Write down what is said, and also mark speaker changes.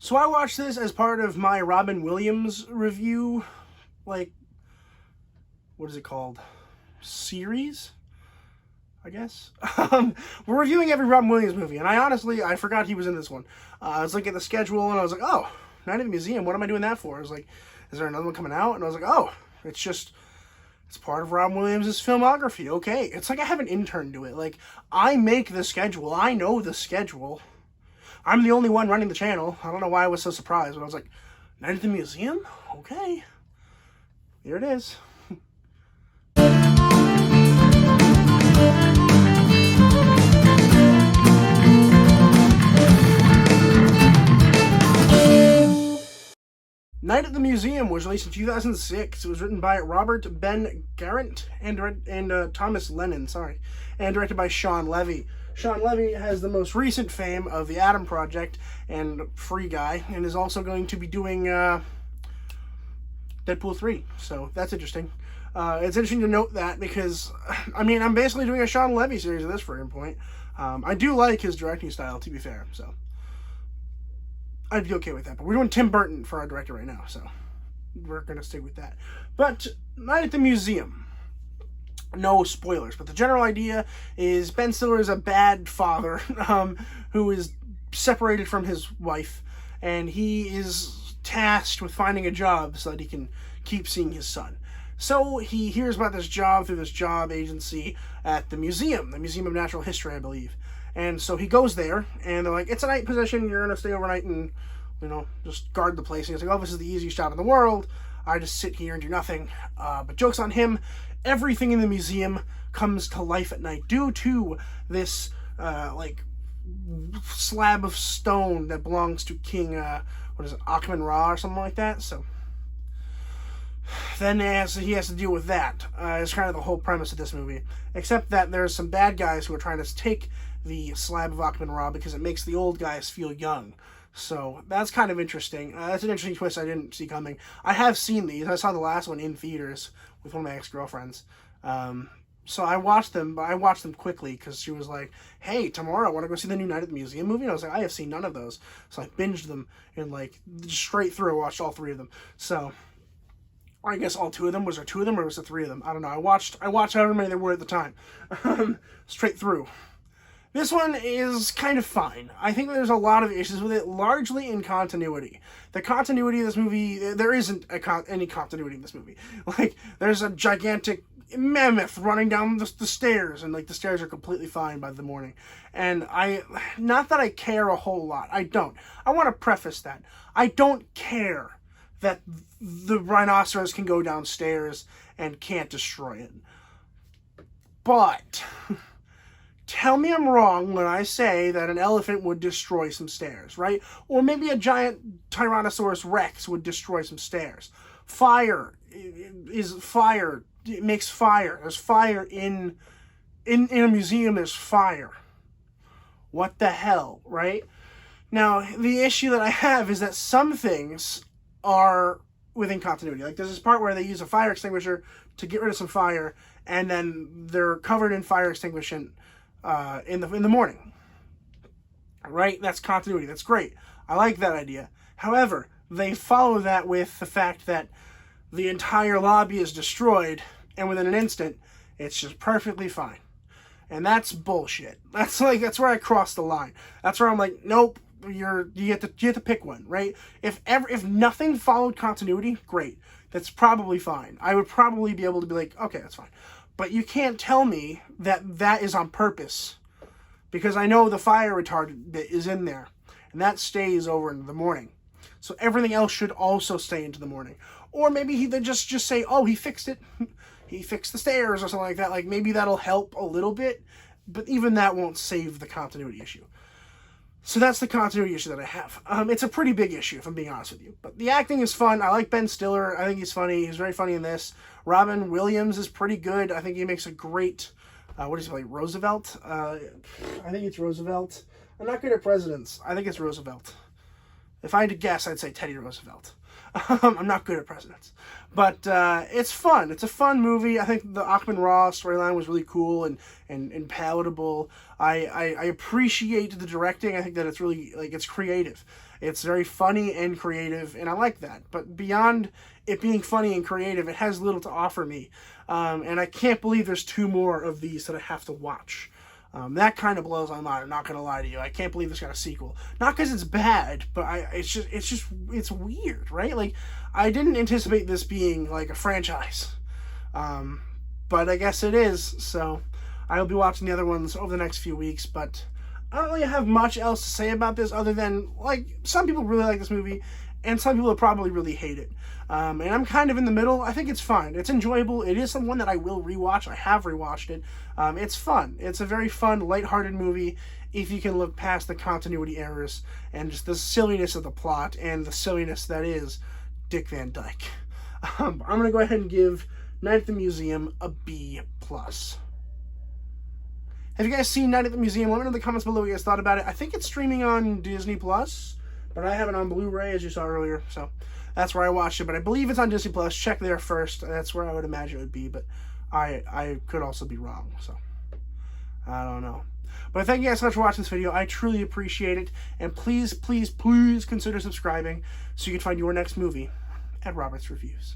Speaker 1: So I watched this as part of my Robin Williams review, like, what is it called? Series? I guess. We're reviewing every Robin Williams movie, and I forgot he was in this one. I was looking at the schedule, and I was like, oh, Night at the Museum, what am I doing that for? I was like, is there another one coming out? And I was like, oh, it's part of Robin Williams' filmography. Okay. It's like I have an intern do it. Like, I make the schedule. I know the schedule. I'm the only one running the channel. I don't know why I was so surprised, but I was like, Night at the Museum? Okay. Here it is. Night at the Museum was released in 2006. It was written by Robert Ben Garant and Thomas Lennon, and directed by Sean Levy. Sean Levy has the most recent fame of The Adam Project and Free Guy, and is also going to be doing Deadpool 3, so that's interesting. It's interesting to note that because, I mean, I'm basically doing a Sean Levy series at this freaking point. I do like his directing style, to be fair, so I'd be okay with that. But we're doing Tim Burton for our director right now, so we're going to stick with that. But Night at the Museum. No spoilers, but the general idea is Ben Stiller is a bad father who is separated from his wife, and he is tasked with finding a job so that he can keep seeing his son. So he hears about this job through this job agency at the Museum of Natural History, I believe. And so he goes there, and they're like, it's a night position, you're going to stay overnight and, just guard the place. And he's like, oh, this is the easiest job in the world. I just sit here and do nothing. But joke's on him. Everything in the museum comes to life at night due to this, slab of stone that belongs to King, Akhman Ra or something like that. So then he has to deal with that. It's kind of the whole premise of this movie. Except that there's some bad guys who are trying to take the slab of Akhman Ra because it makes the old guys feel young. So that's kind of interesting. That's an interesting twist I didn't see coming. I have seen these. I saw the last one in theaters with one of my ex-girlfriends. So I watched them, but I watched them quickly because she was like, hey, tomorrow I want to go see the new Night at the Museum movie. And I was like, I have seen none of those. So I binged them and straight through. I watched all three of them. So I guess all two of them. Was there two of them or was there three of them? I don't know. I watched however many there were at the time. Straight through. This one is kind of fine. I think there's a lot of issues with it, largely in continuity. The continuity of this movie, there isn't any continuity in this movie. There's a gigantic mammoth running down the stairs, and the stairs are completely fine by the morning. And not that I care a whole lot. I don't. I want to preface that. I don't care that the rhinoceros can go downstairs and can't destroy it. But tell me I'm wrong when I say that an elephant would destroy some stairs, right? Or maybe a giant Tyrannosaurus Rex would destroy some stairs. Fire is fire. It makes fire. There's fire in a museum. There's fire. What the hell, right? Now, the issue that I have is that some things are within continuity. There's this part where they use a fire extinguisher to get rid of some fire, and then they're covered in fire extinguishing in the morning. Right? That's continuity. That's great. I like that idea. However, they follow that with the fact that the entire lobby is destroyed, and within an instant, it's just perfectly fine. And that's bullshit. That's where I cross the line. That's where I'm like, nope, you have to pick one, right? If nothing followed continuity, great. That's probably fine. I would probably be able to be like, okay, that's fine. But you can't tell me that is on purpose, because I know the fire retardant bit is in there, and that stays over into the morning. So everything else should also stay into the morning. Or maybe they just say, oh, he fixed it. He fixed the stairs or something like that. Maybe that'll help a little bit, but even that won't save the continuity issue. So that's the continuity issue that I have. It's a pretty big issue, if I'm being honest with you. But the acting is fun. I like Ben Stiller. I think he's funny. He's very funny in this. Robin Williams is pretty good. I think he makes a great, what is he play, Roosevelt? I think it's Roosevelt. I'm not good at presidents. I think it's Roosevelt. If I had to guess, I'd say Teddy Roosevelt. I'm not good at presidents. But it's fun. It's a fun movie. I think the Akhman Ra storyline was really cool and palatable. I appreciate the directing. I think that it's really, it's creative. It's very funny and creative, and I like that. But beyond it being funny and creative, it has little to offer me. And I can't believe there's 2 more of these that I have to watch. That kind of blows my mind. I'm not gonna lie to you. I can't believe this got a sequel. Not because it's bad, but it's weird, right? Like, I didn't anticipate this being like a franchise, but I guess it is. So I'll be watching the other ones over the next few weeks. But I don't really have much else to say about this other than, like, some people really like this movie, and some people probably really hate it. And I'm kind of in the middle. I think it's fine. It's enjoyable. It is one that I will rewatch. I have rewatched it. It's fun. It's a very fun, lighthearted movie if you can look past the continuity errors and just the silliness of the plot and the silliness that is Dick Van Dyke. I'm going to go ahead and give Night at the Museum a B+. Have you guys seen Night at the Museum? Let me know in the comments below what you guys thought about it. I think it's streaming on Disney+, but I have it on Blu-ray, as you saw earlier, so that's where I watched it. But I believe it's on Disney+. Check there first. That's where I would imagine it would be, but I could also be wrong, so I don't know. But thank you guys so much for watching this video. I truly appreciate it, and please, please, please consider subscribing so you can find your next movie at Robert's Reviews.